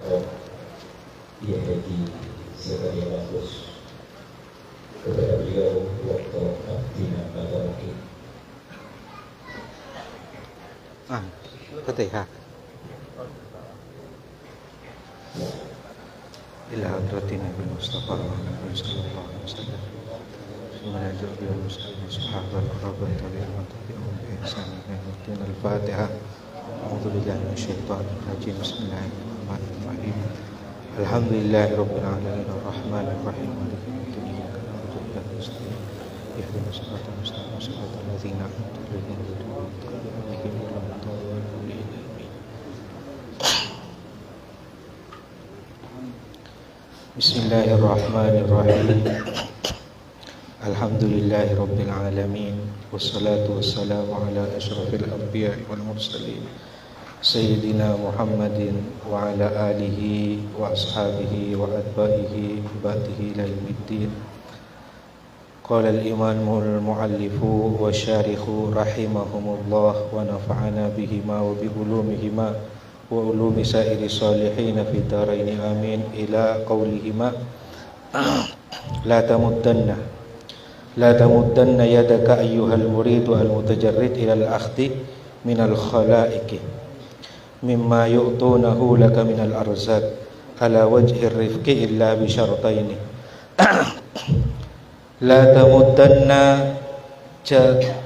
Dia Haji Zakaria Mahfuz, kepada beliau Dr. Abdina Badaraki. Fatihah. Ila hadratin Nabi Mustafa sallallahu alaihi wasallam. Semoga beliau muslimin sahabat kerabat tabi'in wa tabi'un bi ihsan ila yaumil Al-Fatihah. A'udzu billahi minasyaitonir rajim. Bismillahirrahmanirrahim. Alhamdulillahirabbil alamin arrahmanir rahim maliki yaumiddin iyyaka na'budu wa iyyaka nasta'in ihdinas siratal mustaqim siratal ladzina an'amta 'alaihim ghairil maghdubi 'alaihim waladdallin. Bismillahirrahmanirrahim. Alhamdulillahirabbil alamin wassalatu wassalamu ala asyrafil anbiya'i wal mursalin sayyidina Muhammadin wa ala alihi wa ashabihi wa atba'ihi ba'dihi ila yaumiddin. Qala al-imamul muallifu wa syarikhu rahimahumullah wa nafa'ana bihima wa bi ulumihima wa ulumi sairi salihin fi darain amin ila qaulihima la tamuddanna yadaka ayyuhal muridu al mutajarrid ila al akhdi min al khalaiqi mimma yu'tunahu laka min al arzaq ala wajhi rifqi illa bi syartaini. La tamuddanna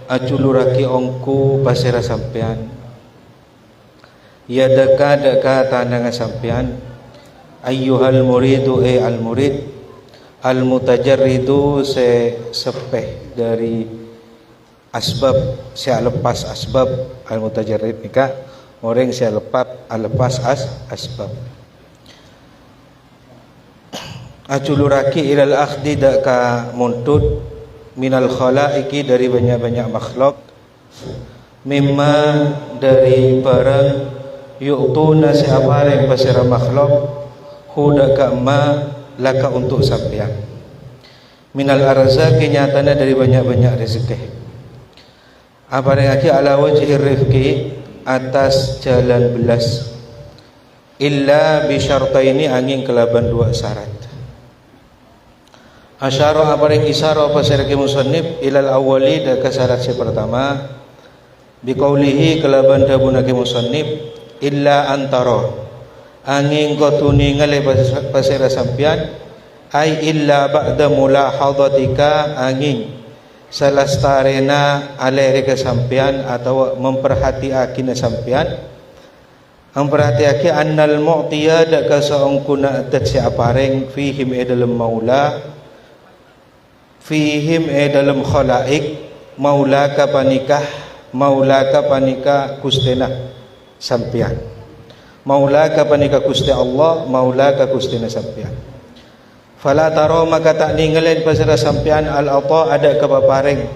aculuraki ongku pasira sampean yadaka daka tandangan sampean ayyuhal muridu al murid al mutajarridu sepeh dari asbab saya lepas asbab al mutajarrid nikah orang saya lepas asbab aculuraki ilal akhdi daka muntut minal khalaiqi dari banyak-banyak makhluk mimma dari barang yu'tuna siapa yang pasira makhluk hudaka ma laka untuk sampean minal arzaqi nyatana dari banyak-banyak rezeki apa yang aki ala wajhi rifqi atas jalan belas illa bi syartaini angin kelaban dua syarat. Asyara apa yang isara pasir ke musannif ilal awwali dan syarat si pertama bi qaulihi kelaban dabuna ke musannif illa antara angin kotuni ngale pasir sampian ai illa ba'da mulahadatika angin salastarena alere ke sampian atau memperhatiaki sampian memperhatiaki annal mu'tiya dak saungkuna adat si apareng fihim dalam maula fihim dalam khalaik maulaka panika kustena sampian maulaka panika kusti Allah maulaka kustena sampian fala taro maka tak ninggalen pasara sampian al-ata ada kepapareng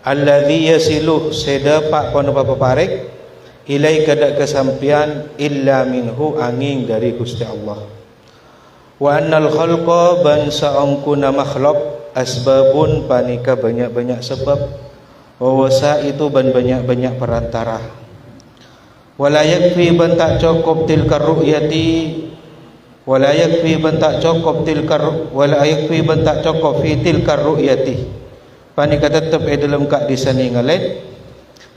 alladhi yasilu sedapak kono papareng ilai kada kesampian illa minhu angin dari Gusti Allah wa annal khalqa ban saungkuna makhluk asbabun panika banyak-banyak sebab wa wasa itu ban banyak-banyak perantara wala yakfi ban tak cukup tilkar ru'yati wala yakfi ban tak cukup fi tilkar ru'yati panika tetap dalam kak disani ngalen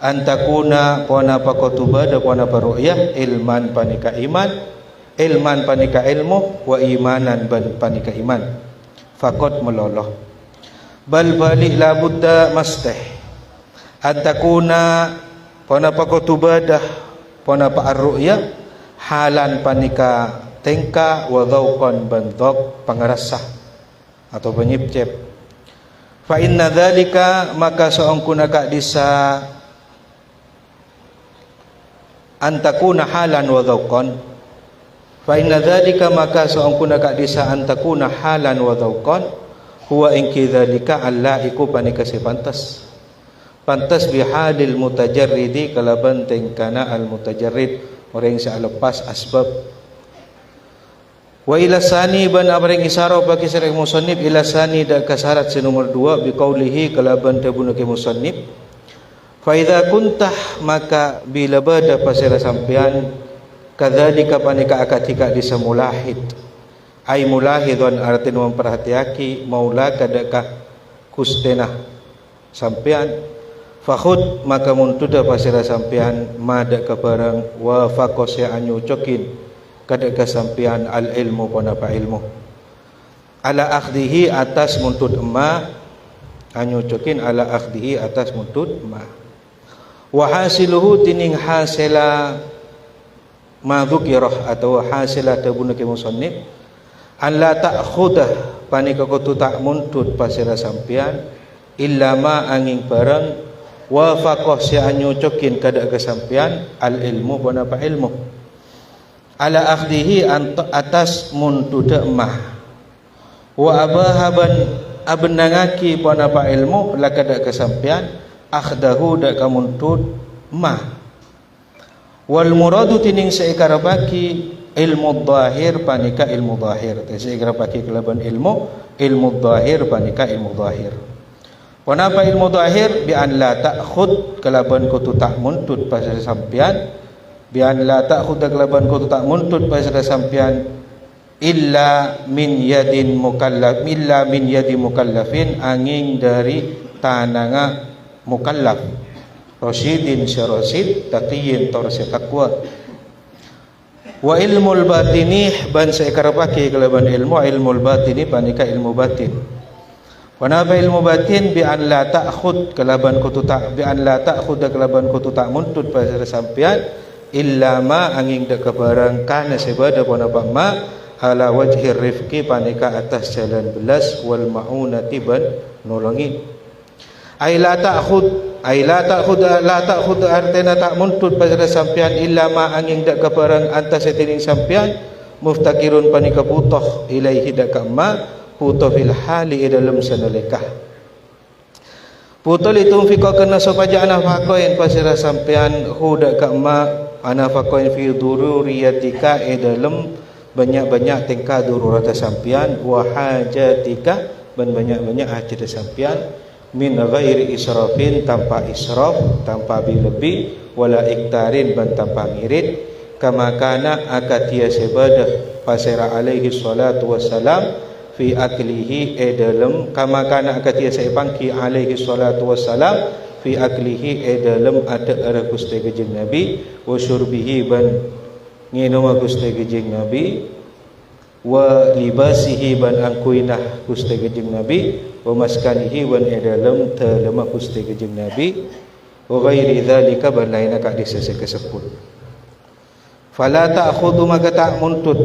antakuna pona pakotuba da pona paru'yah ilman panika iman ilman panika ilmu wa imanan ban panika iman fakot meloloh bal balik la budda masteh antakuna pona pakotuba dah pona pa arru'yah halan panika tengka wa dhauqan ban dhauq pangarasah atau penyipcep fa inna dzalika maka saungkuna kak disa antakuna halan wa dhauqan fa inna dzalika maka saungkuna kak disa antakuna halan wa dhauqan huwa inki dzalika alla iku panika pantas bihadil mutajarridi kalaban tengkana al mutajarrid orang yang lepas asbab wa ila sani ban abreng isara bagi sirah musannif ila sani dak kasarat nomor 2 bi qaulihi kalaban tabuna ke musannif fa idza kuntah maka bila bada pasira sampean kadzalika panika akatika disemulahid ai mulahidun artin memperhatiaki maula kadaka kustena sampean fakhud maka muntuda pasira sampean mada kebarang wa faqos ya anyucokin kadaka sampean al ilmu panapa ilmu ala akhdihi atas muntut emma anyucokin ala akhdihi atas muntut emma wa hasiluhu tining hasila ma dzukirah atau hasila tabunake musannif an la ta'khudah panika kudu tak muntut pasira sampean illa ma angin barang wa faqah si anyucokin kada kesampean al ilmu panapa ilmu ala akhdihi atas muntut emah wa abahaban abnangaki panapa ilmu la kada kesampean akhdahu dak kamuntut ma wal muradu tining seikarabaki ilmu dhahir panika ilmu dhahir seikarabaki kelaban ilmu dhahir panika ilmu dhahir panapa ilmu dhahir bi an la ta'khud kelaban kutu tak muntut pasal sampean bi an la ta'khud kelaban kutu tak muntut pasal sampean illa min yadin mukallafin angin dari tananga mukallaf rasyidin syarasid taqiyin tarsi taqwa wa ilmul batini ban seikarapake kelaban ilmul batini panika ilmu batin panapa ilmu batin bi an la ta'khud kelaban kutu tak bi an la ta'khud kelaban kutu tak muntut pasal sampean illa ma angin dak kebarang kana sebada panapa ma ala wajhir rifqi panika atas jalan belas wal maunati ban nolongi ai la ta'khud artena tak muntut pasal sampean illa ma angin dak kebarang antas setining sampean muftakirun panika putoh ilaihi dak ma putoh fil hali dalam sanalekah putoh itu fika kena sopaja ana fakoin pasal sampean hu dak ma ana fakoin fi dururiyatika dalam banyak-banyak tingkah dururata sampean wa hajatika ban banyak-banyak hajat sampean min ghairi israfin tanpa israf tanpa lebih wala iktarin ban tanpa ngirit kama kana akatia sebadah pasira alaihi salatu wassalam fi aklihi dalam kama kana akatia sepangki alaihi salatu wassalam fi aklihi dalam ada ara Gusti Kanjeng Nabi wa syurbihi ban nginum Gusti Kanjeng Nabi wa libasihi ban angkuinah Gusti Kanjeng Nabi wa maskanihi wan dalam telema Gusti Kanjeng Nabi wa ghairi dzalika ban lainna ka disese kesebut fala ta'khudhu maka tak muntut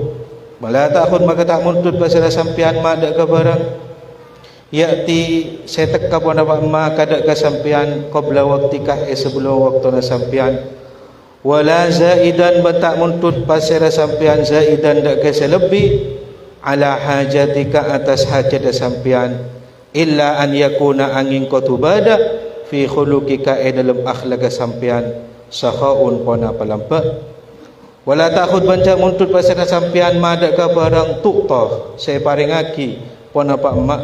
pasal sampean ma dak ka barang yati setek ka panapa ma kada ka sampean qabla waqtikah sebelum waktuna sampean wala zaidan batak muntut pasal sampean zaidan dak ka selebih ala hajatika atas hajat sampean illa an yakuna angin kotubada fi khuluqika dalam akhlak sampean sahaun pona palampa wala ta'khud banca muntut pasal sampean madak ka barang tukta saya paringaki pona pak mak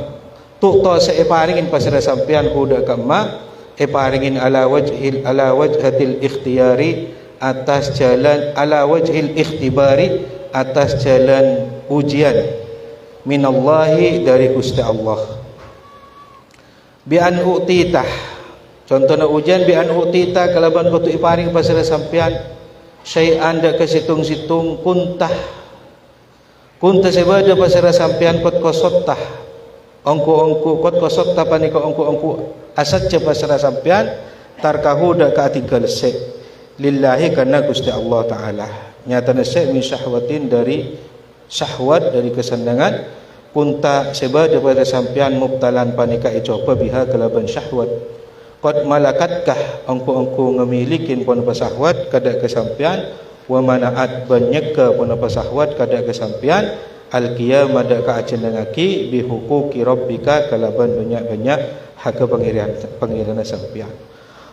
tukta saya paringin pasal sampean huda ka mak paringin ala wajhatil ikhtiyari atas jalan ala wajhil ikhtibari atas jalan ujian minallahi dari Gusti Allah bi an utitah contohna ujian bi an utita kalaban kutu iparing pasal sampean syai'an dak kesitung-situng kunta sebada pasal sampean kot kosottah ongku kot kosottah panika ongku asatja pasal sampean tarkahu dak katinggal se lillahi karena Gusti Allah taala nyatana se min syahwatin dari syahwat dari kesenangan kunta sebada pada sampean mubtalan panika icoba biha kelaban syahwat qad malakatkah angku ngemilikin pun pasahwat kada kesampean wa manaat banyaka pun pasahwat kada kesampean al qiyamah dak ka ajenengaki bi huquqi rabbika kelaban banyak-banyak hak pangeran sampean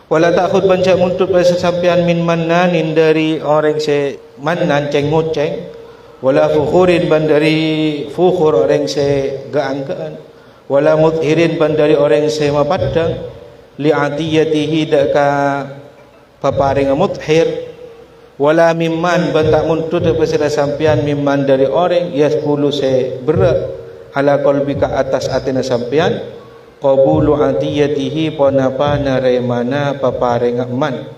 wala ta'khud banca muntut pada sampean min mannanin dari orang se mannan ceng-ngoceng wala fukhurin bandari fukhur orang se gaangkaan wala mudhirin bandari orang se mapadang li'atiyatihi daka paparing mudhir wala mimman batak muntut daripada sampian mimman dari orang yaskulu se berat ala qalbika atas atina sampian qabulu atiyatihi ponapa naremana paparing man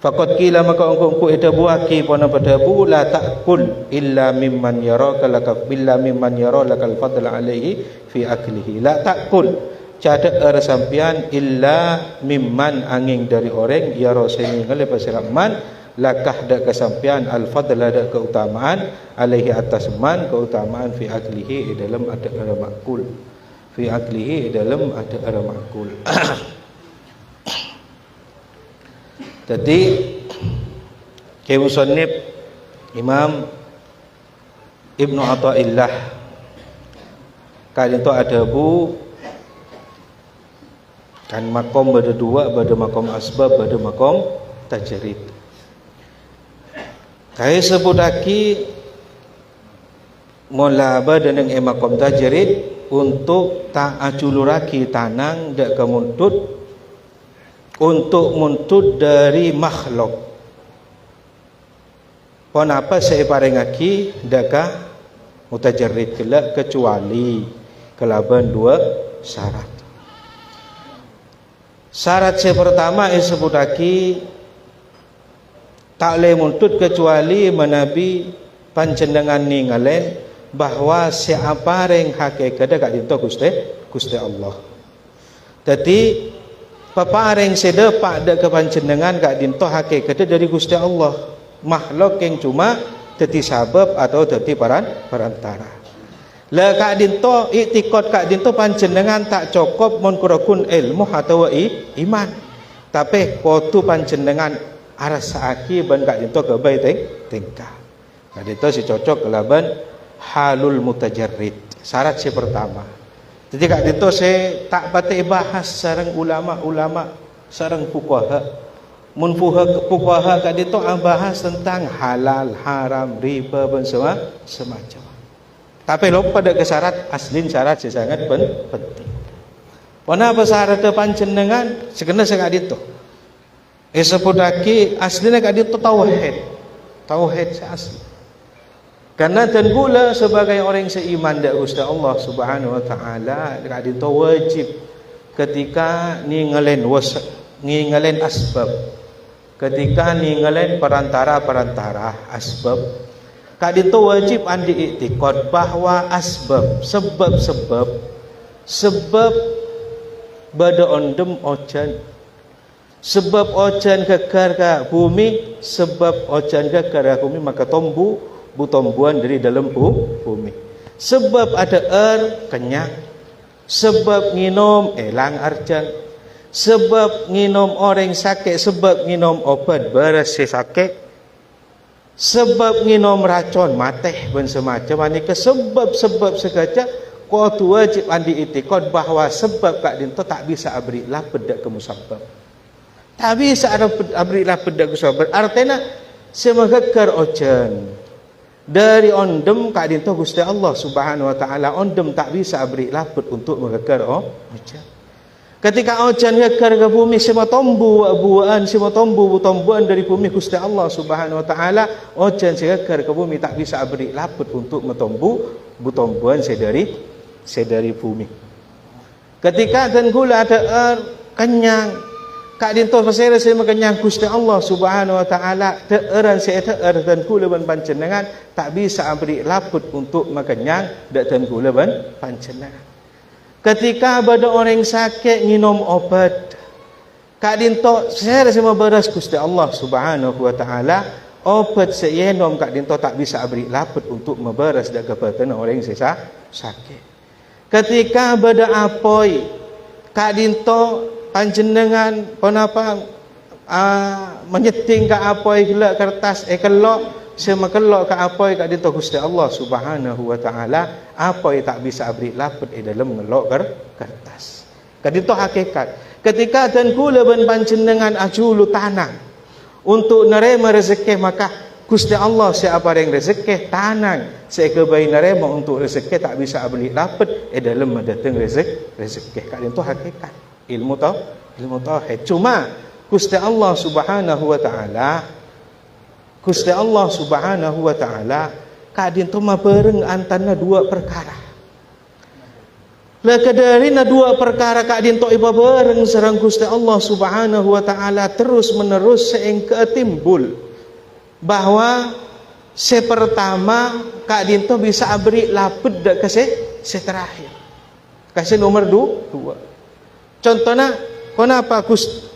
faqad kila maka engko eta buaki pona pada bu la takul illa mimman yaraka laka billa mimman yara lakal fadl alaihi fi aklihi la takul cada er sampian illa mimman angin dari orang yara seni ngale pasal man lakah dak kesampian al fadl dak keutamaan alaihi atas man keutamaan fi aklihi dalam ada ara makul fi aklihi dalam ada ara makul. Jadi musannif Imam Ibnu Athaillah kali itu ada bu kan makom berdua pada makom asbab pada makom tajrid. Kai sebut lagi mula badan yang makom tajrid untuk tak aculuraki tanang dak kemuntut untuk muntut dari makhluk. Pon apa saya parengaki daka mutajarrid kelak kecuali kelaban dua syarat. Syarat yang pertama disebut lagi tak boleh muntut kecuali menabi panjenengan ningalen bahwa siapa yang hakikat dekat itu Gusti Allah. Jadi paparing sedepak dak kepanjenengan gak dinto hakikat dari Gusti Allah. Makhluk yang cuma dadi sabab atau dadi perantara. La kak dinto iktikad kak dinto panjenengan tak cukup mun kurakun ilmu atau iman. Tapi kotu panjenengan arasaki ban kak dinto kebai tingkah. Kak dinto si cocok kelaban halul mutajarrid. Syarat si pertama. Jadi kak dinto saya tak patut bahas sareng ulama-ulama sareng fuqaha. Mun fuqaha kak dinto bahas tentang halal, haram, riba dan semacam. Tapi lupa pada syarat aslin syarat sangat penting. Kenapa syarat panjenengan sekena kak dinto? Sebut lagi aslinya kak dinto tauhid. Tauhid asli. Karena dan pula sebagai orang seiman dak Gusti Allah Subhanahu wa taala kak dinto wajib ketika ningalen asbab, ketika ningalen perantara asbab, kak dinto wajib andi iktikad bahwa asbab sebab bada ondem ojan, sebab ojan kekar ke bumi, sebab ojan kekar ke bumi maka tumbuhan dari dalam bumi. Sebab ada kenyang, sebab nginom elang arjan, sebab nginom orang sakit, sebab nginom obat beres sakit, sebab nginom racun mateh dan semacam ni ke sebab segaja kau tu wajib andi itikad bahwa sebab kak dinto tak bisa abri lah pedak ke musabab, tak bisa abri lah pedak ke musabab. Artinya semegakar ojan dari ondem kak dinto Gusti Allah Subhanahu wa taala ondem tak bisa abri laput untuk mengekar ojan. Ketika ojan ngekar ke bumi semua tumbuhan dari bumi Gusti Allah Subhanahu wa taala ojan ngekar ke bumi tak bisa abri laput untuk tumbuhan sedari bumi. Ketika dan gula ada kenyang kak dinto pasal saya kenyang Gusti Allah Subhanahu wa taala teeran seeter dan kula ban panjenengan tak bisa abri laput untuk makenyang dan kula ban panjenengan. Ketika ada orang sakit nginom obat kak dinto saya semua beras Gusti Allah Subhanahu wa taala obat seyenom kak dinto tak bisa abri laput untuk memberas dak kebatan orang sakit. Ketika ada apoi kak dinto panjenengan penapa menyeting ke apoi gelak kertas kelok semekelok ke apoi kak dinto Gusti Allah Subhanahu wa taala apoi tak bisa abri laput dalam ngelok kertas. Kak dinto hakikat ketika dan kula ban panjenengan ajulu tanang untuk nerima rezeki maka Gusti Allah siapa yang rezeki tanang sekebai nerima untuk rezeki tak bisa abri laput dalam mendatang rezeki. Kak dinto hakikat ilmu tauhid. Cuma Gusti Allah Subhanahu wa taala Gusti Allah Subhanahu wa taala kadin tu mabereng antara dua perkara. Lekadarina dua perkara kadin tu iba bereng sareng Gusti Allah Subhanahu wa taala terus menerus sehingga timbul bahwa sepertama kadin tu bisa beri laped dak ke terakhir. Kasih nomor dua. Contohnya kenapa Gusti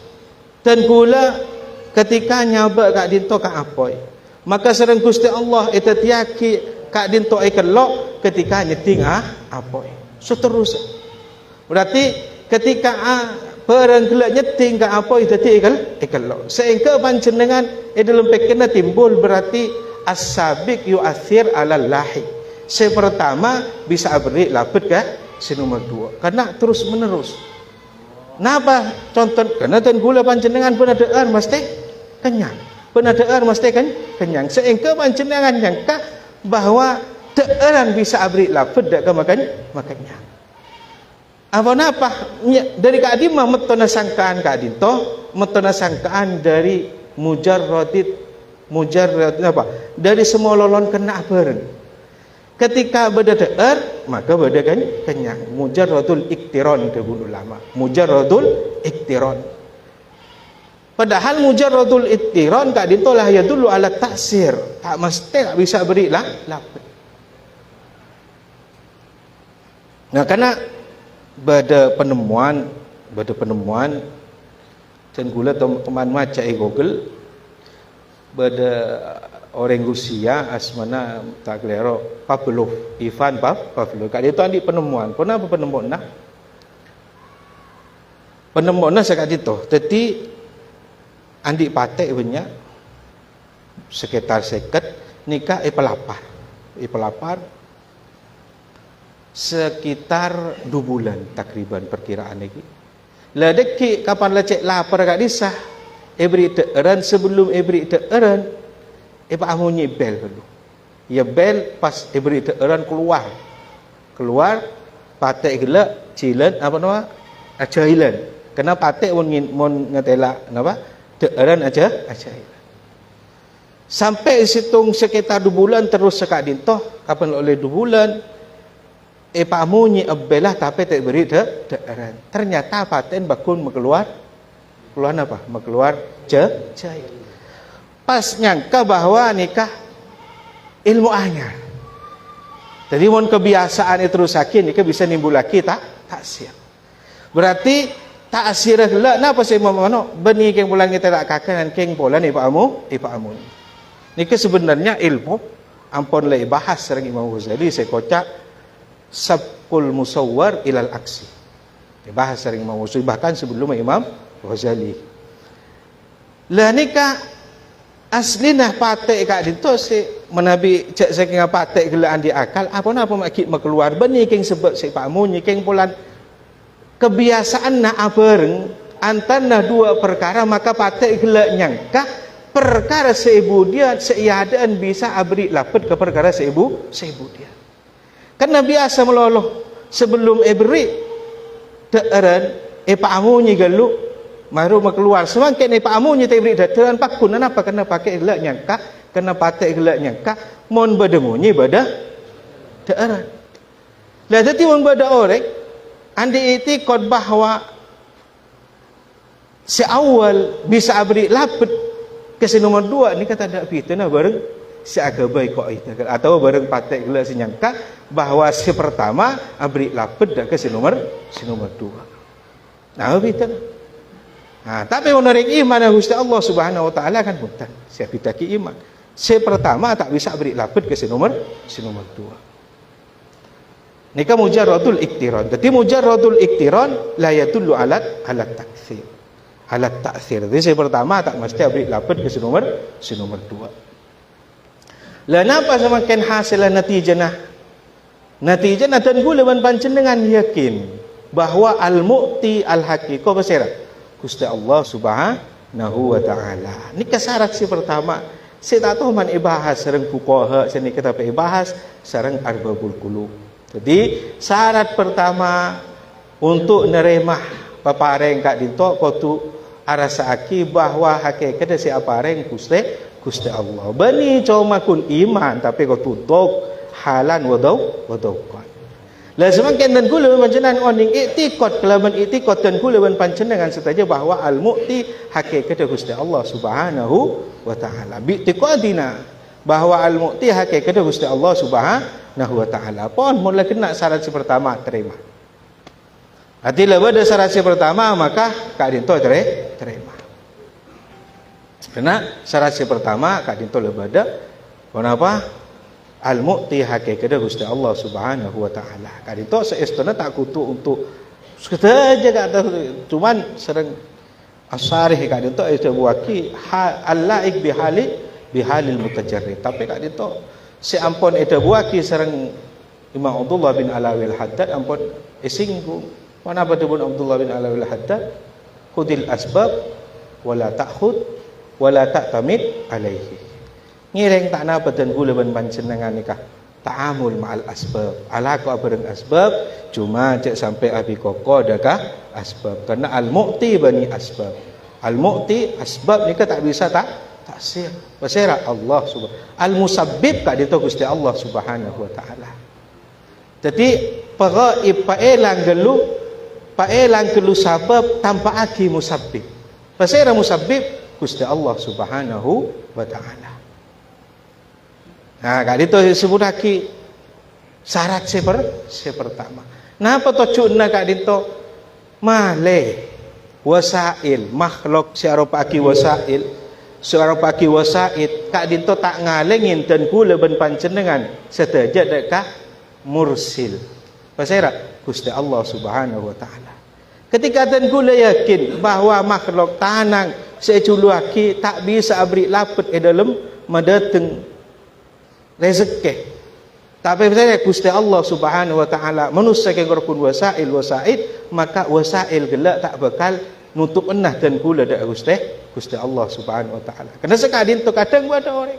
dan gula ketika nyaba kadin tu ka apoi. Maka sareng Gusti Allah eta tiaki kadin tu ai kelok ketika nyeting apoi. Seterusnya. Berarti ketika perang gelak nyeting ke apa itu ikalok. Sehingga panjenengan dalam pekena timbul berarti as-sabiq yu'athir ala lahi. Pertama bisa beri lapet ke nomor dua. Karena terus menerus. Napa contoh? Karena dan gula panjenengan penadaan mesti kenyang. Penadaan mesti kenyang. Sehingga panjenengan nyangka bahwa teeran bisa abri lapet dak makannya. Apa dari kadimah metona sangkaan kadinto, metona sangkaan dari mujarrad apa? Dari semololon kena bareng. Ketika beda teer, maka beda kenyang. Mujarradul iktiron debun ulama. Mujarradul iktiron. Padahal mujarradul iktiron kadinto lah ya dulu ala taksir. Tak mesti tak bisa beri lapet. Nah, karena pada penemuan dan gula teman maca Google pada orang Rusia asmana tak klero Pavlov, Ivan Pavlov. Kali itu andi penemuan. Kenapa penemuan nah? Penemuan sekali itu. Jadi andi patek banyak sekitar seket nikah pelapar sekitar 2 bulan takriban perkiraan lagi. Lah deki kapan lecek lapar kat disah. Ebri teeran sebelum ebri teeran pak amunyi bel dulu. Ya bel pas ebri teeran keluar patek gelak cilen apa nama? Acailan. Kena patek mun ngetela napa? Teeran aja. Sampai situng sekitar 2 bulan terus sekak dintoh kapan oleh 2 bulan pak munyi belah tapi tak beri teeran. Ternyata paten bakun keluar apa? Keluar cair. Pas nyangka bahwa nikah ilmu anyar. Jadi mon kebiasaan itu rusakin nikah bisa nimbul lagi taksir. Berarti taksir gelak napa sih mono beni keng bulan kita tak kakenan keng bulan pak amu. Nikah sebenarnya ilmu ampun lay bahas sering Imam Ghazali saya kocak sabqul musawwar ilal aksi. Dibahas sering Imam Ghazali bahkan sebelum Imam Ghazali. Lah nikah aslina patek kak dito si menabi cek saking patek gelaan di akal apa makik keluar beni keng sebab si pak munyi keng bulan kebiasaan na abereng antara dua perkara maka patek gelak nyangka perkara seibu dia seiadaan bisa abri lapet ke perkara seibu dia. Karena biasa meloloh sebelum ebri teeran pak amunyi galu maru keluar semakin pak amunyi tebri teeran pakun kenapa kena pakai gelak nyangka kena patek gelak nyangka mon bademunyi bada teeran lah dadi mon bada orek andi iti kod bahwa si awal bisa abri lapet ke nomor 2 ni kata dak fitnah bareng si agabai kok itu atau bareng patek gelak senyangka bahwa si pertama abri lapet dak ke si nomor 2. Nah begitu. Nah, tapi menurut iman Gusti Allah Subhanahu wa taala kan bukan. Siapa taki iman. Si pertama tak bisa abri lapet ke si nomor 2. Nikah mujarradul iktiran. Jadi mujarradul iktiran la yadullu ala taksir. Alat taksir. Jadi si pertama tak mesti abri lapet ke si nomor 2. Lah napa semakin hasilan natijah dan gula ban panjenengan yakin bahwa al-mu'ti al-haqiqah basira Gusti Allah Subhanahu wa taala. Ni kasarat si pertama. Saya tak tahu man ibahas sareng fuqaha sini kita ibahas sareng arbabul qulub. Jadi syarat pertama untuk neremah papareng kak dinto kotu arasa aki bahwa hakikat si apareng Gusti Gusti Allah. Bani cuma kun iman tapi kau tutup halan wadaukan. Lah semakin dan kula panjenengan oning iktikad kelaban iktikad dan kula panjenengan setaja bahawa al-mu'ti hakikat Gusti Allah Subhanahu wa taala. Bi iktikadina bahawa al-mu'ti hakikat Gusti Allah Subhanahu wa taala. Pon mula kena syarat si pertama terima. Atilah pada syarat si pertama maka kak dinto terima. Karena syarat si pertama kak dinto lebada kenapa? Al-mu'ti hakikat Gusti Allah Subhanahu wa taala. Kak dinto seestona tak kutu untuk seketaja kata cuman sering asarih kak dinto itu buaki al-laik bihalil mutajarrid. Tapi kak dinto si ampun itu buaki sering Imam Abdullah bin Alawi al-Haddad ampun isinggung. Mana betubun Abdullah bin Alawi al-Haddad khudil asbab wala ta'khud wala ta'tamid alaihi. Ngireng tak napa dan gula ban panjenengan nikah ta'amul ma'al asbab. Alaka bareng asbab cuma cek sampai abi koko dekah asbab. Karena al-mu'ti bani asbab. Al-mu'ti asbab nikah tak bisa taksir. Pasira Allah subhanahu. Al-musabbib kak dito Gusti Allah Subhanahu wa taala. Jadi pagaib paelang gelu sabab tanpa aki musabbib. Pasira musabbib Gusti Allah Subhanahu wa taala. Nah, kak dito disebut lagi syarat si pertama. Napa tocuna kak dito male wasail makhluk si arupaki wasail suarapaki wasaid kak dito tak ngalengin dan kula ben panjenengan sedaja dekah mursil. Pasira Gusti Allah Subhanahu wa taala. Ketika dan kula yakin bahawa makhluk tanang seculuaki tak bisa abri lapet dalam madateng rezeki. Tapi saya Gusti Allah Subhanahu wa taala manusia yang berpun wasail maka wasail gelak tak bakal nutup enah dan kula dak Gusti Allah Subhanahu wa taala. Karena sekadin tu kadang ada orang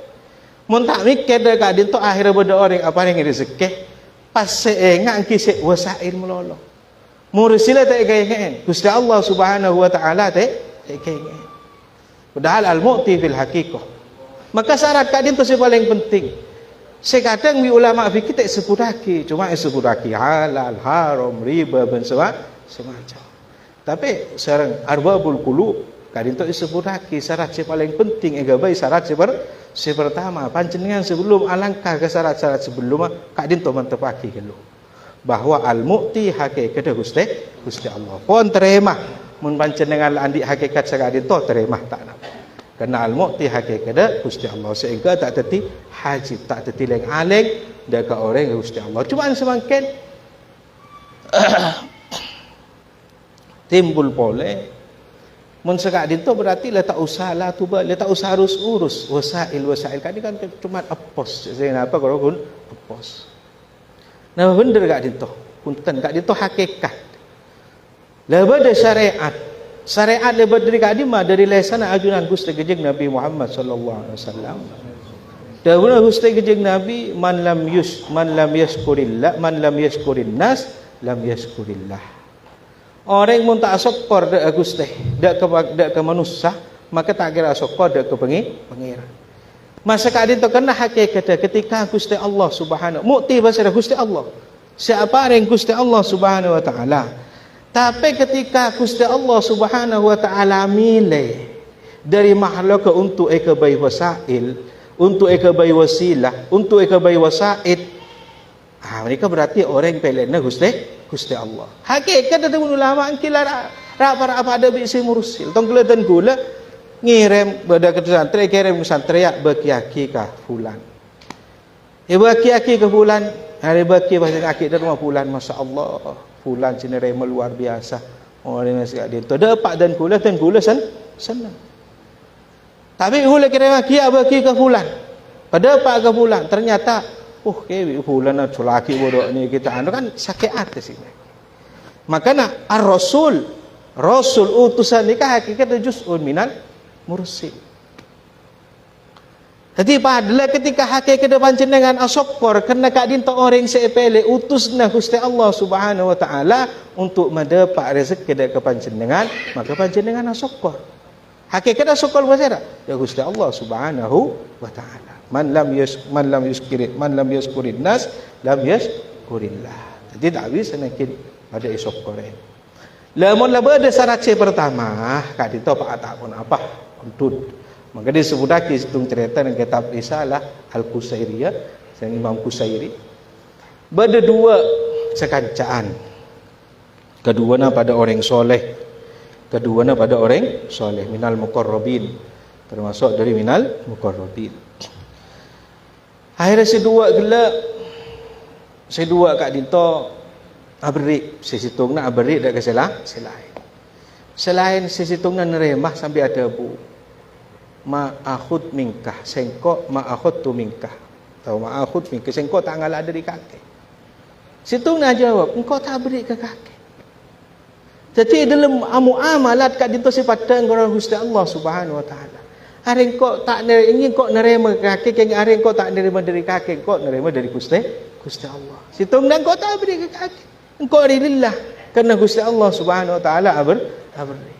mun tak mikir dak kadin tu akhir ada orang apa yang rezeki pas seengak kisah wasail melolo. Mursila tak gayen Gusti Allah Subhanahu wa taala tak gayen. Padahal al-mu'ti fil haqiqah. Maka syarat kadin tu paling penting. Sekadang mi ulama fikih tak sebut lagi, cuma sebut lagi halal, haram, riba dan semacam. Tapi sareng arbabul qulub kadin tu disebut lagi syarat yang paling penting egabai syarat si pertama panjenengan sebelum alangkah ke syarat-syarat sebelum kadin tu mentepaki dulu bahwa al-mu'ti hakikat Gusti Allah. Pon terima mun panjenengan andi hakikat sakadin tu terima tak napa. Karena al-mu'ti hakikat Gusti Allah sehingga tak teti hajib tak teti leng-aleng dekat orang Gusti Allah. Cuma semakin timbul pole mun sekadin tu berarti la tak usah la tuba la tak usah urus wasail kan cuma apos saya apa kalau kun apos. Nah bener kak dinto punten kak dinto hakikat leba de syariat leba dari kak dima dari lesana ajunan Gusti Gejeng Nabi Muhammad sallallahu alaihi wasallam dawuh Gusti Gejeng Nabi man lam yashkurillah man lam yashkurin nas lam yashkurillah. Orang mun tak syukur dak Gusti dak ke manusia maka tak kira syukur dak ke pengiran. Masa kadin tu kena hakikat ketika Gusti Allah Subhanahu mu'ti bahasa Gusti Allah. Siapa yang Gusti Allah Subhanahu wa taala. Tapi ketika Gusti Allah Subhanahu wa taala milih dari makhluk untuk ekabai wasail, untuk ekabai wasilah, untuk ekabai wasaid. Mereka berarti orang yang pelena Gusti Allah. Hakikat ada ulama kila apa ada bisi mursil. Tong kula dan gula ngirim pada santri kirim santri ya bakiaki ka fulan. Bakiaki ka fulan, hari baki bahasa kaki dari rumah fulan masya-Allah. Fulan sini luar biasa. Orang yang sekali itu dapat dan gula senang. Tapi gula kira baki ka fulan. Pada pak ka fulan ternyata kewi fulan tu laki bodoh ni kita anu kan sakit hati sini. Makanya ar-rasul utusan nikah hakikat juz'un minal mursil. Jadi padahal ketika hakikat panjenengan asyukur karena kadin to orang sepele utusna Gusti Allah Subhanahu wa taala untuk mendapat rezeki dari panjenengan, maka panjenengan asyukur. Hakikat sokol pasal ya Gusti Allah Subhanahu wa taala. Man lam yashkurin nas lam yashkurillah. Jadi tak bisa nak ada esok koreng. Lamun lah berada syarat pertama, kat itu pak tak pun apa untuk. Maka dia sebut lagi situng cerita dalam kitab Risalah Al-Qusairiyah, sang Imam Qusairi. Berada dua sekancaan. Keduanya pada orang soleh. Keduanya pada orang soleh. Minal muqarrabin. Termasuk dari minal muqarrabin. Akhirnya sedua kat dito abrik. Sesitung nak abrik dak selain sesitung nak neremah sampai ada bu. Ma'akhud minkah. Sengkok ma'akhud tu minkah. Tahu ma'akhud minkah. Sengkok tak ngalah dari kakek. Situng nak jawab, engkau tak beri ke kakek. Jadi dalam muamalat kat dito sifatan dengan Gusti Allah Subhanahu wa taala. Hari engkau tak ingin kau nerima kakek, yang hari engkau tak nerima dari kakek, engkau nerima dari Gusti Allah. Situng dan engkau tak beri ke kakek. Engkau lillah karena Gusti Allah Subhanahu wa taala beri.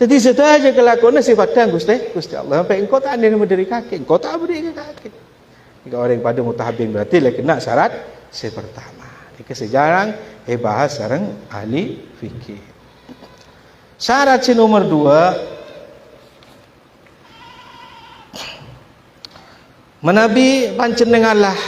Jadi setaja kelakuan sifatan Gusti Allah. Sampai engkau tak nerima dari kakek, engkau tak beri ke kakek. Jika orang pada mutahabin berarti lah kena syarat pertama. Ini sejarang bahas sareng ahli fikih. Syarat nomor 2 menabi panjenenganlah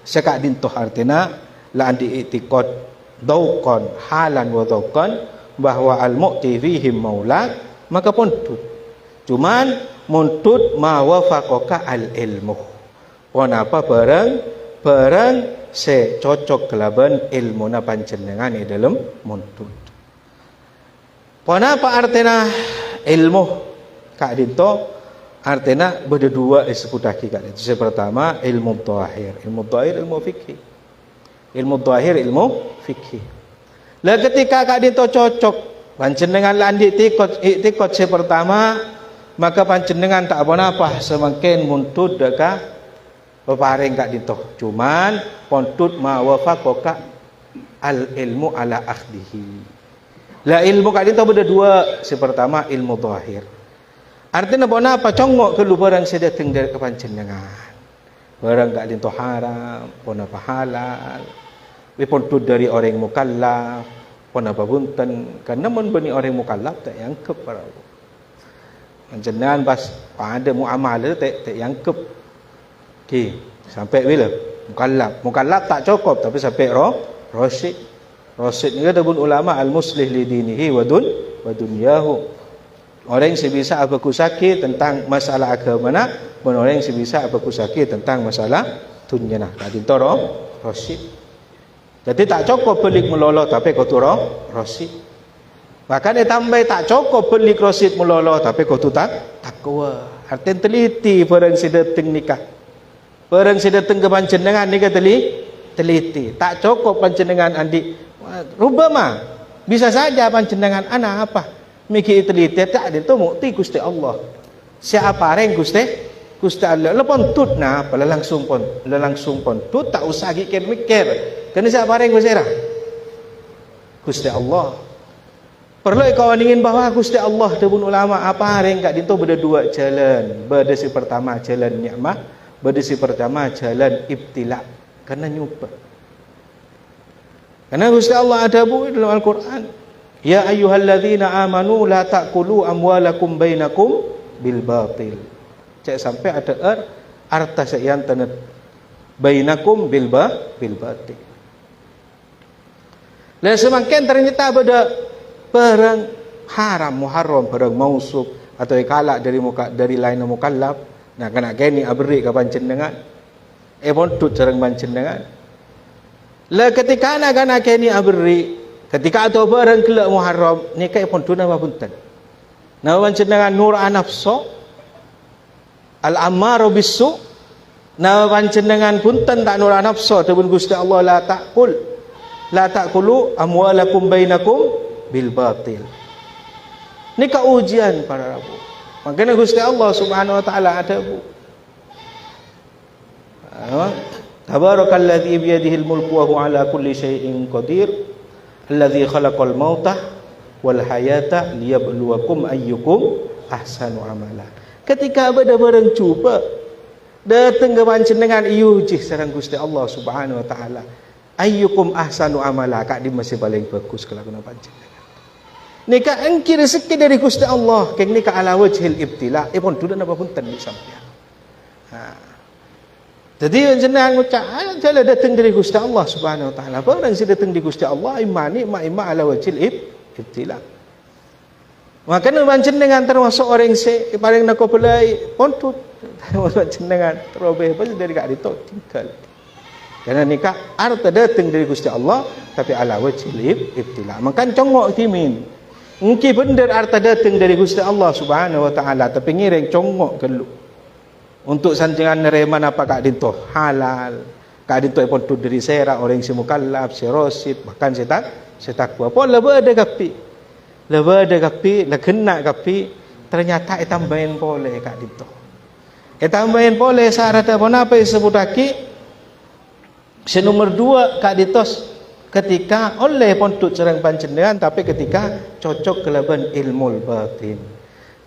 sekak dintoh artina la andi i'tiqad dauqan halan wa dauqan bahwa al-mu'ti fihim maula maka pontut. Cuman muntut ma wafaqaka al-ilmu. Pon apa barang se cocok kelaban ilmu na panjenengan di dalam muntut. Pon apa artinya ilmu kak dito artinya berdua disebut lagi kak dito. Yang pertama ilmu zahir, ilmu fikih. Ilmu zahir ilmu fikih. Lah ketika kak dito cocok panjenengan landik iktikad pertama maka panjenengan tak apa-apa semakin muntut dekat peparing kak dito. Cuman pontut ma wafaqaka al ilmu ala akhdihi. La ilmu kak dito berdua. Si pertama ilmu zahir. Artinya apa? Congok ke lu barang sedateng dari kepanjenengan. Barang kak dito haram, pon apa halal. Pontut dari orang mukallaf, pon apa bunten. Karena mun bani orang mukallaf tak yangkep para. Panjenengan pas pada muamalah tak yangkep. Okey, sampai bila? Mukallaf tak cukup tapi sampai rasyid. Rasyid ni kata pun ulama al-muslih li dinihi wa dunyahu. Orang yang sebisa apa kusaki tentang masalah agama nak, dan orang yang sebisa apa kusaki tentang masalah dunia nak. Tadi tu rasyid. Jadi tak cukup pelik melolo tapi kau tu rasyid. Bahkan dia tambah tak cukup pelik rasyid melolo tapi kau tu takwa. Artinya teliti orang sedateng nikah. Orang sedateng ke panjenengan ni kata teliti. Tak cukup panjenengan andi. Rubama bisa saja panjenengan anak apa mikir teliti tak ada tu mukti Gusti Allah. Siapa reng Gusti Allah lepon tut na apa langsung pon tut tak usah mikir. Kena siapa reng Gusti Allah. Perlu kau ingin bahawa Gusti Allah tu pun ulama apa reng kat dinto berdua jalan. Berdasi pertama jalan nikmat, berdasi pertama jalan ibtila. Karena nyupa. Karena Gusti Allah ada dalam Al-Quran. Ya ayyuhalladzina amanu la ta'kulu amwalakum bainakum bil batil. Cak sampai ada arta yang tanat bainakum bil batil. Dan semakin ternyata barang haram muharram barang mausuk atau ikalak dari lain mukallaf. Nah kena gini abri ke panjenengan. Pontut sareng panjenengan. Lah ketika anak-anak ini abri, ketika atau barang kelak muharram, ni kai pontut nama punten. Nama panjenengan nur anafso, al-ammaru bisu. Nama panjenengan punten tak nur anafso, tebun Gusti Allah la ta'kulu amwalakum bainakum bil batil. Ni ujian para rabu. Makanya Gusti Allah Subhanahu wa taala ada bu. Tabarakalladzi biyadihil mulku wa huwa ala kulli syai'in qadir alladzi khalaqal mauta wal hayata liyabluwakum ayyukum ahsanu amala. Ketika ada barang cuba datang ke panjenengan iuji sareng Gusti Allah Subhanahu wa taala. Ayyukum ahsanu amala, kak di masih paling bagus kelakuan panjenengan. Nika engki rezeki dari Gusti Allah, keng nika ala wajhil ibtila, pun dudan apa pun ten sampean. Jadi jenengan ngucap jala datang dari Gusti Allah Subhanahu wa taala. Barang si datang di Gusti Allah imani ma ala wajhil ibtila. Makanya panjenengan termasuk orang si paling nak pelai pontut panjenengan terobeh pas dari kak dito tinggal. Karena nikah arta datang dari Gusti Allah tapi ala wajhil ibtila. Makan congok timin. Mungkin benar arta datang dari Gusti Allah Subhanahu wa taala tapi ngiring congok kelu. Untuk sanjangan nerima apa kak dito halal. Kak dito pontut dari sera orang si mukallaf, si rosid, bahkan si takwa. Pun lebih ada kapi. Lebih ada kapi, lah kena kapi, ternyata tambahin boleh kak dito. Tambahin boleh syarat apa napa disebut lagi? Nomor 2 kak ditos ketika oleh pontut serang panjenengan tapi ketika cocok kelaban ilmu batin.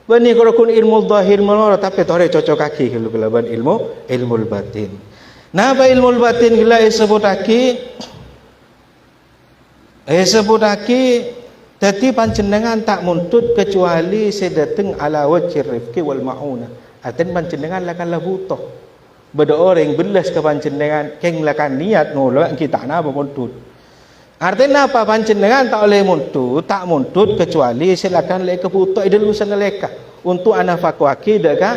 Bani kalau kun ilmu zahir menora tapi tore cocok kaki kalau kelaban ilmu batin. Napa ilmu batin gila disebut lagi? Disebut lagi jadi panjenengan tak muntut kecuali sedateng ala wajhir rifqi wal mauna. Aten panjenengan lakan butuh. Beda orang belas ke panjenengan keng lakan niat nolok kita napa muntut. Artinya apa panjenengan tak oleh muntut, tak muntut kecuali silakan lek kebutuh idul sangaleka untuk anafakwaki deka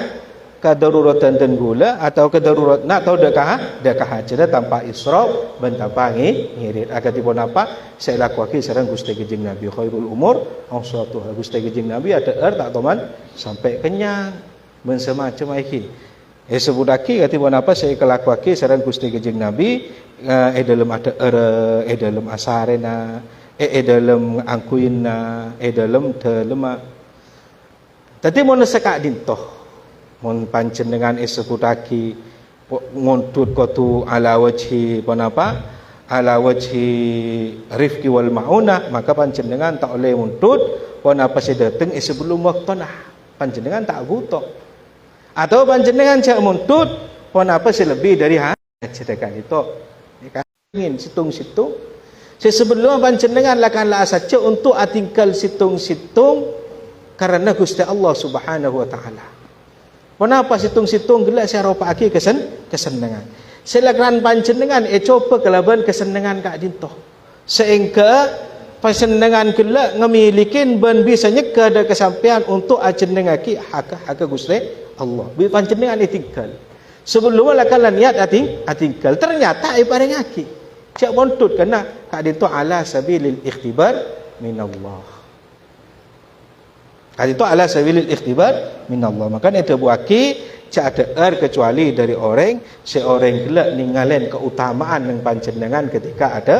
kadaruratan dan gula atau kadarurat nak atau dekah hajat tanpa israf dan tanpa ngirit akatipun apa saya lakukan sareng Gusti Kanjeng Nabi khairul umur awsatuha. Gusti Kanjeng Nabi ada tak toman sampai kenyang ben semacam iki sebut aki katipun apa saya kelakuan sareng Gusti Kanjeng Nabi dalam ada dalam asarena dalam angkuina dalam telema tadi mun sekak dintoh mun panjenengan disebutaki nguntut kotu ala wajhi apa ala wajhi rifqi wal mauna maka panjenengan tak oleh nguntut pun apa sedateng sebelum waktunah panjenengan tak butuh atau panjenengan cak nguntut pun apa selebih dari hajakan itu ingin situng-situng sebelum panjenengan lakanlah saja untuk atingkal situng-situng karena Gusti Allah Subhanahu wa taala. Kenapa situng-situng gelak saya ropaki kesenangan. Silakan panjenengan coba kelaban kesenangan kak dintoh. Sehingga kesenangan gelak ngemilikin ben bisa nyeka ada kesampean untuk ajenengaki hak Gusti Allah. Bi panjenengan tinggal. Sebelum lakan niat atinggal ternyata paring aki. Cak montut kena kak dintoh ala sabilil ikhtibar minallah. Itu ala sabilil ikhtibar minallah. Maka itu buaki cak ada kecuali dari orang seorang gelak ninggalin keutamaan yang panjenengan ketika ada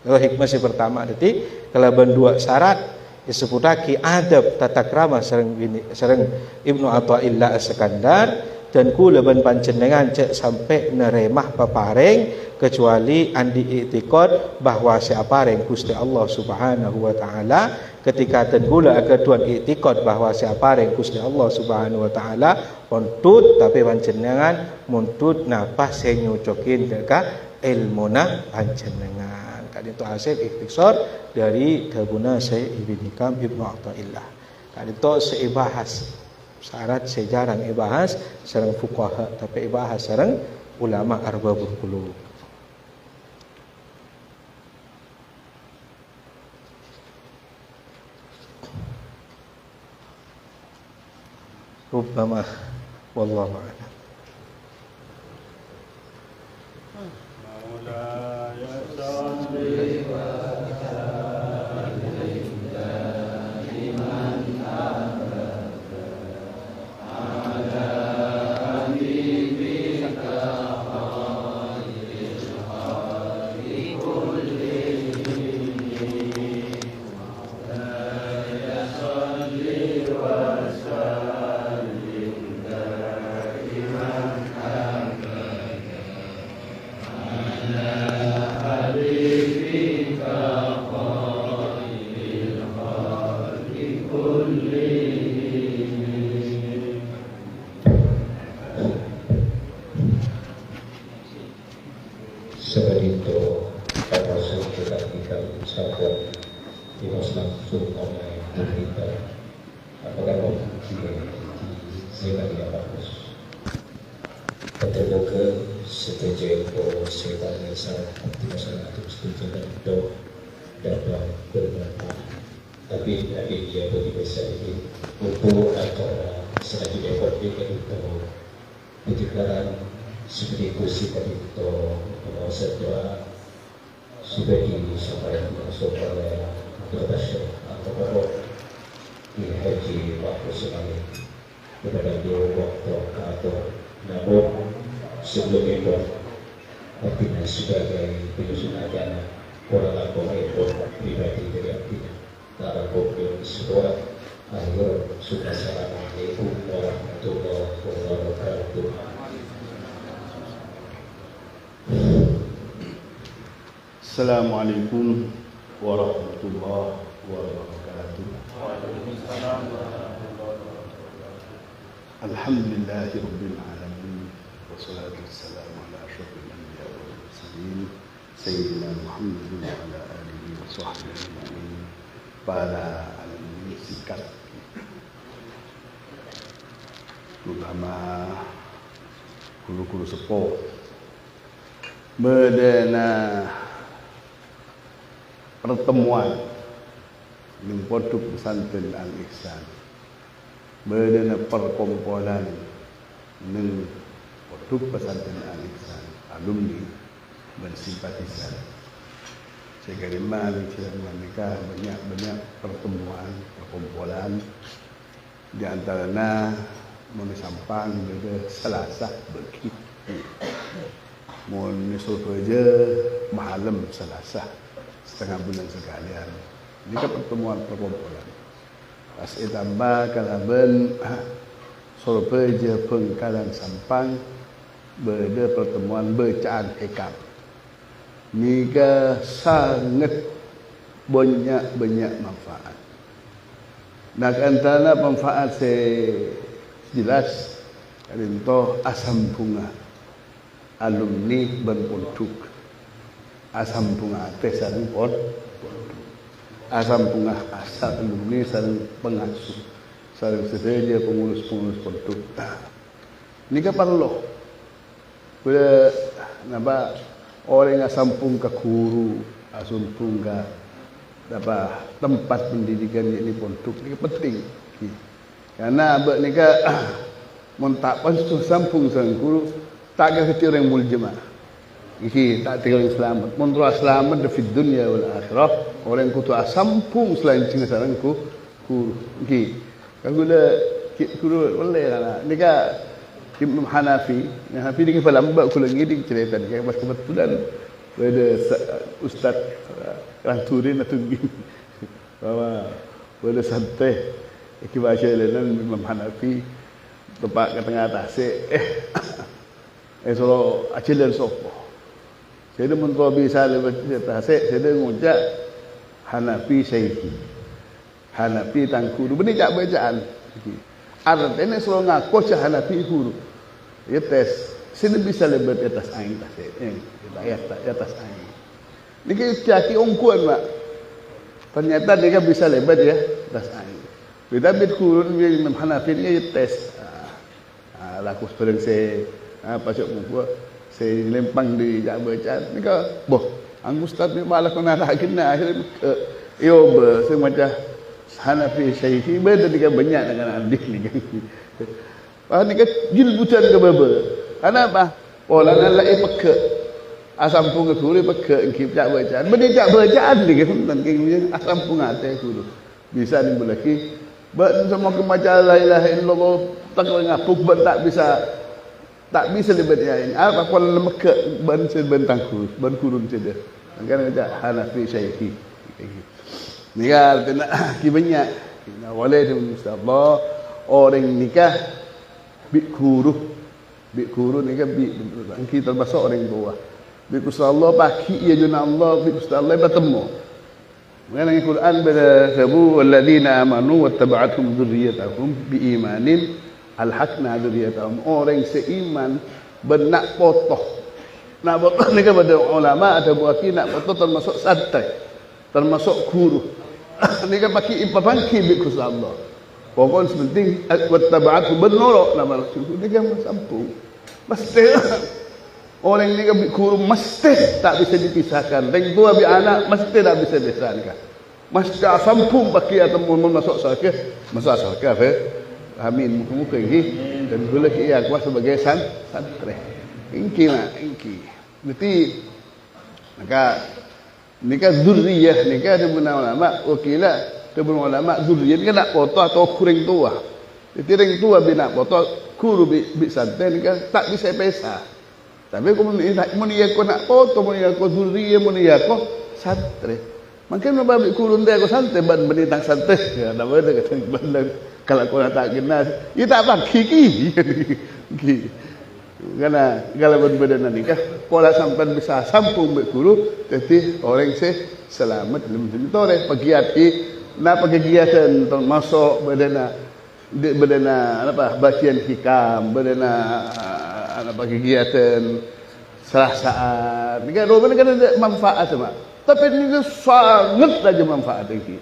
hikmah si pertama tadi kelaban 2 syarat disebutaki adab tata krama sareng Ibnu Athaillah As-Sakandar dan kula ban panjenengan cek sampai neremah papareng kecuali andi i'tiqad bahwa siapareng Gusti Allah Subhanahu wa taala ketika tenggula keduan i'tiqad bahwa siapareng Gusti Allah Subhanahu wa taala pontut tapi panjenengan muntut napa sing nyocokin deka ilmuna panjenengan kali itu hasil ikhtisar dari gabuna Syekh Ibnu Athaillah kali itu seibahas syarat sejarang ibahas sareng fuqaha tapi ibahas sareng ulama arbabul qulub. Rubbama wallahu a'lam. Maulaya salli wa seperti itu termasuk kita ucapkan tidak langsung oleh kita apakah mau saya tidak bagus terbuka setuju saya tanya saya tidak sangat setuju dan itu dapat bermanfaat tapi dari dia bisa ini untuk antara selanjutnya berbeda itu ketika seperti kursi tadi itu setelah sudah disampaikan masuk oleh Dr. atau Bapak di haji waktu sekali kepada dua waktu atau namun sebelum itu artinya sebagai penyusun agama orang agama itu pribadi dari artinya darah bukti sebuah akhir sudah assalamualaikum warahmatullahi wabarakatuh. Assalamualaikum warahmatullahi wabarakatuh. Alhamdulillahirabbil alamin wassalatu wassalamu ala asyrafil anbiya'i wal mursalin sayyidina Muhammadin wa ala alihi wa sahbihi ajma'in. Para alumni sikat terutama guru-guru sepuh berdana pertemuan di Pondok Pesantren Al-Ihsan berdana perkumpulan di Pondok Pesantren Al-Ihsan alumni dan simpatisan. Saya kira mereka banyak pertemuan perkumpulan di antaranya Moni Sampang pada Selasa bagi Moni Surabaya malam Selasa setengah bulan sekalian. Ini kan pertemuan perkumpulan. Pas tambah kalaban Surabaya Pengkalan Sampang pada pertemuan bacaan hikam. Nika sangat banyak manfaat. Nak antara manfaat saya jelas itu asam bunga alumni ban pondok. Asam bunga teh sareng pondok. Asam bunga asal alumni sareng pengasuh. Sareng sedaya pengurus-pengurus pondok. Nika perlu. Bila napa orang yang sampung ke guru, sampung ke tempat pendidikan ini pondok ini penting. Karena abak ni ke montak pun sampung sang guru tak kehati orang muljema. Iki tak tinggal yang selamat. Menurut selamat di dunia wal akhirah orang kutu sampung selain cina sarang guru. Iki kalau guru boleh lah. Ni ke Imam Hanafi dengan pelambak kula ngidi cerita ni pas kebetulan ada ustaz Ranturin atau bahwa pada santai baca lenan Imam Hanafi tempat ke tengah atas solo acilan sopo saya dah mentobi saya atas saya dah ngucap Hanafi Syekhi Hanafi tangku benih jak bacaan artinya solo ngaku cah Hanafi guru ya tes sini bisa lebat atas aing tas atas aing ni kaki ongkuan mak ternyata dia bisa lebat ya atas aing beda bit kurun Imam Hanafi ni tes laku sering saya pasok buku saya lempang di jak bacaan ni ka boh ang ustaz ni malah kena tak kena akhirnya yo saya macam Hanafi Syekhi beda dia banyak dengan adik ni kan. Ni kan jilbutan ke baba. Kenapa? Orang lain peka. Asam pun ke guru peka ngip jak bacaan. Benda jak bacaan ni kan tentang asam pun ate guru. Bisa ni belaki. Ba semua kemaca la ilaha illallah tak ngapuk tak bisa lebih ini. Apa kalau lemeka ban sebentang guru, ban kurun saja. Kan ada Hanafi Syekhi. Nikah kena banyak. Kena walid insyaallah orang nikah bi guru nikah bi kita termasuk orang tua. Bi insyaallah pagi ya juna Allah bi insyaallah bertemu. Mengenai Al-Quran bersabu walladzina amanu wattaba'athum dzurriyyatuhum biimanin alhaqna dzurriyyatahum orang seiman benak potoh nak betul ni kan pada ulama ada buaki nak betul termasuk santai, termasuk guru. Ni kan pakai impapangki bikus Allah. Pokoknya sepenting wattaba'at benar nama Rasul. Ni kan sampung. Mesti orang ni kan guru mesti tak bisa dipisahkan. Dan tua bi anak mesti tak bisa dipisahkan. Mesti sampung pakai atau masuk syurga, masuk syurga. Amin. Muka-muka ini dan boleh kita kuat sebagai santri. Ingki lah, ingki. Nanti maka nikah zuriyah nikah ada benar ulama wakilah ada benar ulama zuriyah ni kan nak foto atau kurang tua. Jadi orang tua bina foto guru bi santai ni kan tak bisa pesa. Tapi kalau ni aku nak foto, ni aku zuriyah, ni aku santri. Mungkin apa guru dia aku santai ban benitang santai. Ya ada benda kata ban kalau kau nak tak kenal, ia tak bagi ki. Karena kalau berbeda nikah, kalau sampai bisa sampung berguru, jadi orang se selamat dalam itu orang pegiat nak pegiatan termasuk berdana apa bagian hikam, berdana apa kegiatan serasaan. Nikah dua kan ada manfaat sama, tapi ini sangat saja manfaat ini.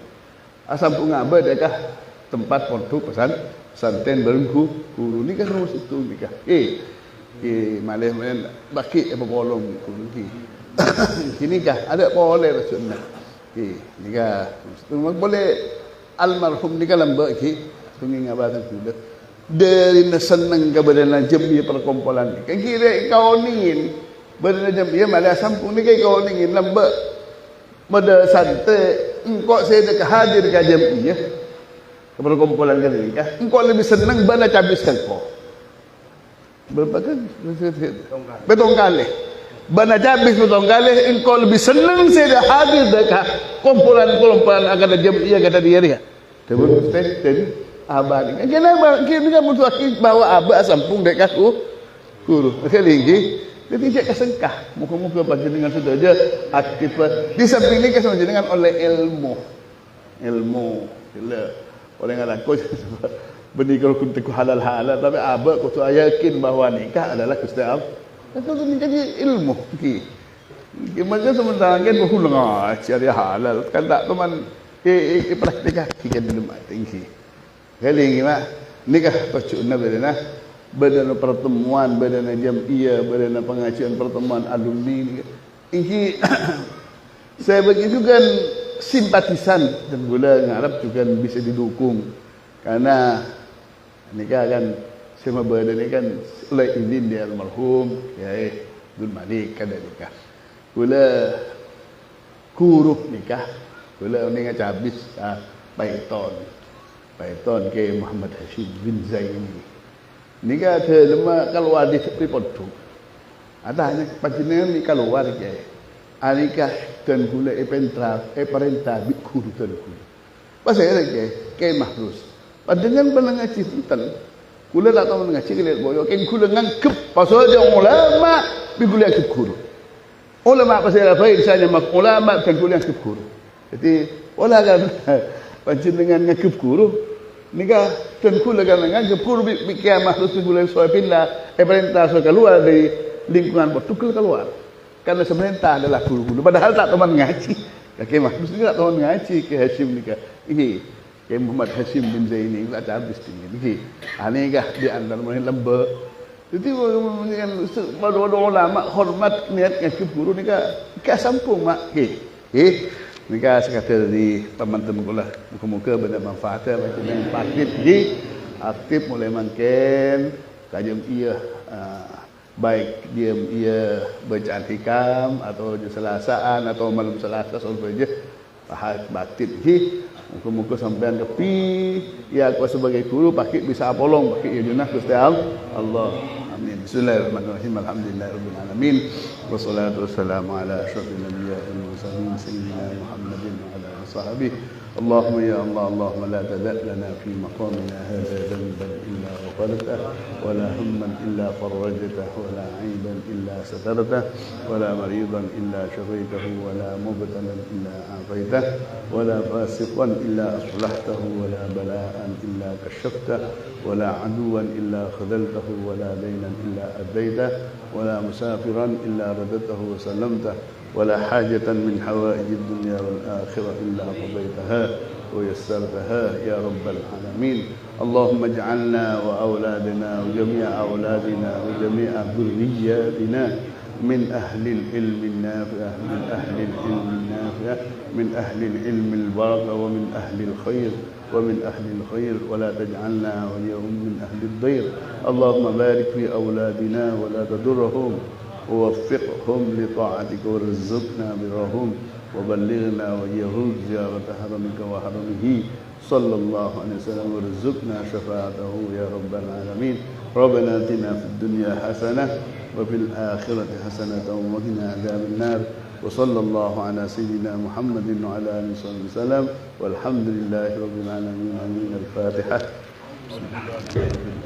Asam punga berdekah tempat pondok pesantren berengku guru ni kan harus itu nikah. Malih baki apa bolong kunci. Kini kah ada boleh rasulullah. Nikah. Boleh almarhum nikah lambak ki tunggu ngabatan sudah. Dari senang kepada jemiah perkumpulan ni. Kan kira kau ningin berada jemiah malih sampung ni kau ningin lambak pada santai engkau saya dah hadir ke jemiah perkumpulan kali nikah. Engkau lebih senang bana habiskan kau. Berapa kan? Betong kali. Bana habis betong kali, engkau lebih senang saya dah hadir dekat kumpulan-kumpulan akan jamiah kata dia dia. Terus tadi abah ni. Kenapa? Kita kan butuh akid bawa abah sampung dekat guru. Sekali lagi, dia tidak kesengkah. Muka-muka baca dengan sudah aja aktif. Di samping ini kesama dengan oleh ilmu. Bila oleh ngaku benih kalau kuntiku halal, tapi abah aku tu yakin bahawa nikah adalah Gusti Allah. Itu nikah jadi ilmu. Macam sementara kan berhulang cari halal, kan tak teman praktikah kita belum tinggi. Kali ini mak nikah pacuna bedana pertemuan, bedana jamiah, bedana pengajian pertemuan alumni. Ini saya begitu kan simpatisan dan gula ngarap juga bisa didukung karena nikah kan semua berada ni kan oleh izin dia almarhum Kiai Abdul Malik kada nikah. Gula guru nikah, gula ni ngaca habis Paiton ke Muhammad Hashim bin Zaini. Nikah ada lama keluar di tepi pondok. Adanya panjenengan ni keluar ke. Anikah dan gula perintah guru dan guru. Pasal ke Mahrus. Pandangan pernah ngaji hutan. Gula tak tahu ngaji kelihat boyo. Kan gula ngangkep. Pasal dia ulama. Tapi gula ngangkep guru. Ulama pasal apa? Misalnya ulama dan gula ngangkep guru. Jadi olah kan. Pandangan ngangkep guru. Nikah dan gula kan ngangkep guru. Bikin Mahrus gula soal pindah. Perintah soal keluar dari lingkungan betul keluar. Karena sebenarnya adalah guru-guru. Padahal tak teman ngaji. Kakek Mahrus ni tak teman ngaji ke Hashim nikah. Ini. Kayak Muhammad Hashim bin Zaini tak habis tinggi. Ini kah di antara mereka lembek. Jadi baru ulama hormat niat ngakib guru ni kah sampung mak. Ni kah sekadar di teman-teman kula muka-muka benda manfaatnya macam yang aktif mulai makin kajian iya baik diam ia bacaan hikam atau selasaan atau malam selasa soal saja aktif muka-muka sampean kepi ya aku sebagai guru pakai bisa apolong pakai ya junah Gusti Allah. Amin. Bismillahirrahmanirrahim. Alhamdulillahirabbil alamin. Wassalatu wassalamu ala asyrofil anbiya'i wal mursalin sayyidina Muhammadin wa ala alihi اللهم يا الله اللهم لا تدع لنا في مقامنا هذا ذنبا إلا غفرته ولا هما إلا فرجته ولا عيبا إلا سترته ولا مريضا إلا شفيته ولا مبتلا إلا عافيته ولا فاسقا إلا أصلحته ولا بلاء إلا كشفته ولا عدوا إلا خذلته ولا دينا إلا أديته ولا مسافرا إلا رددته وسلمته ولا حاجة من حوائج الدنيا والآخرة إلا قضيتها ويسرتها يا رب العالمين. اللهم اجعلنا وأولادنا وجميع أولادنا وجميع ذرياتنا من أهل العلم النافع من أهل العلم النافع من أهل العلم البركة ومن أهل الخير ومن أهل الخير ولا تجعلنا وليهم من أهل الضير. اللهم بارك في أولادنا ولا تضرهم ووفقهم لطاعتك وارزقنا برهم وبلغنا وإياهم زيارة حرمك وحرمه صلى الله عليه وسلم وارزقنا شفاعته يا رب العالمين. ربنا آتنا في الدنيا حسنة وفي الآخرة حسنة وقنا عذاب النار وصلى الله على سيدنا محمد وعلى آله وصحبه وسلم والحمد لله رب العالمين. آمين. الفاتحة. بسم الله.